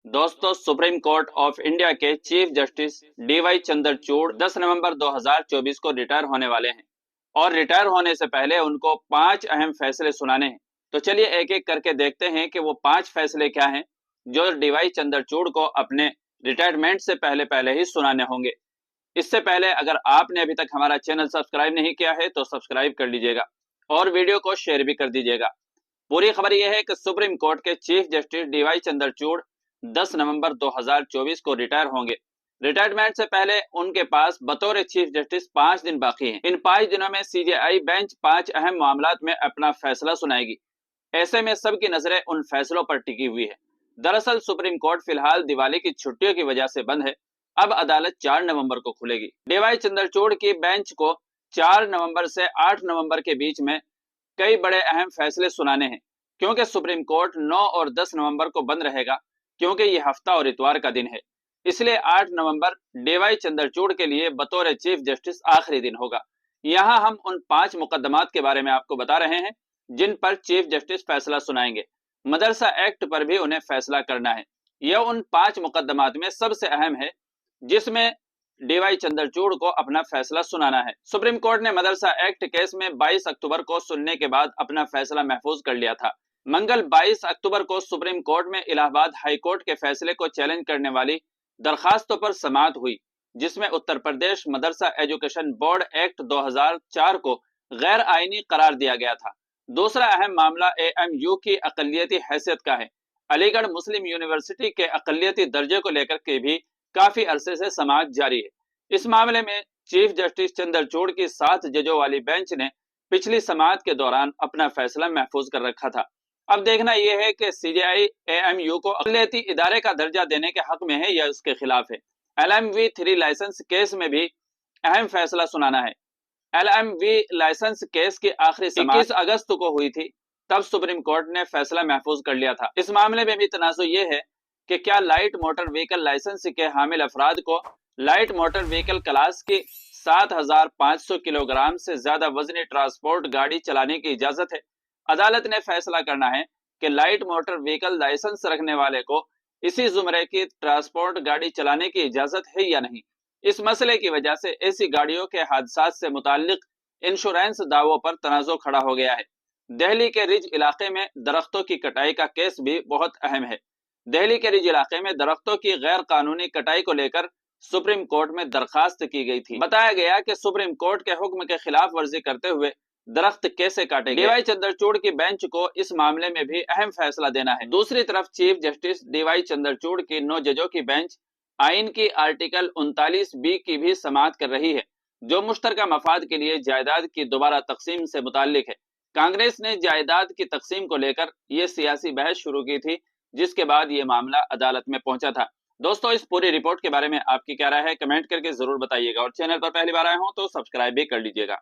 दोस्तों, supreme court of India के chief justice D Y Chandrachud 10 नवंबर 2024 को रिटायर होने वाले हैं और रिटायर होने से पहले उनको 5 अहम फैसले सुनाने हैं। तो चलिए एक एक करके देखते हैं कि वो 5 फैसले क्या हैं जो डीवाई चंद्रचूड़ को अपने रिटायरमेंट से पहले ही सुनाने होंगे। इससे पहले अगर आपने अभी तक हमारा चैनल सब्सक्राइब नहीं किया है तो सब्सक्राइब कर लीजिएगा और वीडियो को शेयर भी कर दीजिएगा। पूरी खबर यह है कि सुप्रीम कोर्ट के चीफ जस्टिस डीवाई चंद्रचूड़ 10 नवंबर 2024 को रिटायर होंगे। रिटायरमेंट से पहले उनके पास बतौर चीफ जस्टिस 5 दिन बाकी हैं। इन 5 दिनों में सीजेआई बेंच 5 अहम मामलात में अपना फैसला सुनाएगी। ऐसे में सबकी नजरें उन फैसलों पर टिकी हुई है। दरअसल सुप्रीम कोर्ट फिलहाल दिवाली की छुट्टियों की वजह से बंद है। अब अदालत 4 नवंबर को खुलेगी। डीवाई चंद्रचूड़ की बेंच को 4 नवंबर से 8 नवंबर के बीच में कई बड़े अहम फैसले सुनाने हैं, क्योंकि सुप्रीम कोर्ट 9 और 10 नवंबर को बंद रहेगा, क्योंकि ये हफ्ता और इतवार का दिन है। इसलिए 8 नवंबर डीवाई चंद्रचूड़ के लिए बतौर चीफ जस्टिस आखिरी दिन होगा। यहाँ हम उन 5 मुकदमात के बारे में आपको बता रहे हैं जिन पर चीफ जस्टिस फैसला सुनाएंगे। मदरसा एक्ट पर भी उन्हें फैसला करना है। यह उन 5 मुकदमात में सबसे अहम है जिसमें डीवाई चंद्रचूड़ को अपना फैसला सुनाना है। सुप्रीम कोर्ट ने मदरसा एक्ट केस में 22 अक्टूबर को सुनने के बाद अपना फैसला महफूज कर लिया था। मंगल 22 अक्टूबर को सुप्रीम कोर्ट में इलाहाबाद हाई कोर्ट के फैसले को चैलेंज करने वाली दरखास्तों पर समाअत हुई, जिसमें उत्तर प्रदेश मदरसा एजुकेशन बोर्ड एक्ट 2004 को गैर आईनी करार दिया गया था। दूसरा अहम मामला एएमयू की अकलियती हैसियत का है। अलीगढ़ मुस्लिम यूनिवर्सिटी के अकलियती दर्जे को लेकर के भी काफी अरसे से समाअत जारी है। इस मामले में चीफ जस्टिस चंद्रचूड़ की 7 जजों वाली बेंच ने पिछली समाअत के दौरान अपना फैसला महफूज कर रखा था। अब देखना यह है कि सीजेआई एएमयू को अकलियती इदारे का दर्जा देने के हक में है या उसके खिलाफ है। LMV3 लाइसेंस केस में भी अहम फैसला सुनाना है। LMV लाइसेंस केस की आखिरी समाअत 21 अगस्त को हुई थी, तब सुप्रीम कोर्ट ने फैसला महफूज कर लिया था। इस मामले में भी तनाज़ु ये है कि क्या लाइट मोटर व्हीकल लाइसेंस के हामिल अफराद को लाइट मोटर व्हीकल क्लास की 7500 किलोग्राम से ज्यादा वजनी ट्रांसपोर्ट गाड़ी चलाने की इजाजत है। अदालत ने फैसला करना है कि लाइट मोटर व्हीकल लाइसेंस रखने वाले को इसी जुमरे की ट्रांसपोर्ट गाड़ी चलाने की इजाजत है या नहीं। इस मसले की वजह से ऐसी गाड़ियों के हादसात से मुताल्लिक इंश्योरेंस दावों पर तनाज़ो खड़ा हो गया है। दिल्ली के रिज इलाके में दरख्तों की कटाई का केस भी बहुत अहम है। दिल्ली के रिज इलाके में दरख्तों की गैर कानूनी कटाई को लेकर सुप्रीम कोर्ट में दरखास्त की गई थी। बताया गया कि सुप्रीम कोर्ट के हुक्म के खिलाफ वर्जी करते हुए दरख्त कैसे काटे गए। डीवाई चंद्रचूड़ की बेंच को इस मामले में भी अहम फैसला देना है। दूसरी तरफ चीफ जस्टिस डीवाई चंद्रचूड़ की 9 जजों की बेंच आइन की आर्टिकल 39B की भी समाअत कर रही है, जो मुश्तरका मफाद के लिए जायदाद की दोबारा तकसीम से मुताल्लिक है। कांग्रेस ने जायदाद की तकसीम को लेकर यह सियासी बहस शुरू की थी, जिसके बाद ये मामला अदालत में पहुंचा था। दोस्तों, इस पूरी रिपोर्ट के बारे में आपकी क्या राय है, कमेंट करके जरूर बताइएगा और चैनल पर पहली बार आए हो तो सब्सक्राइब भी कर लीजिएगा।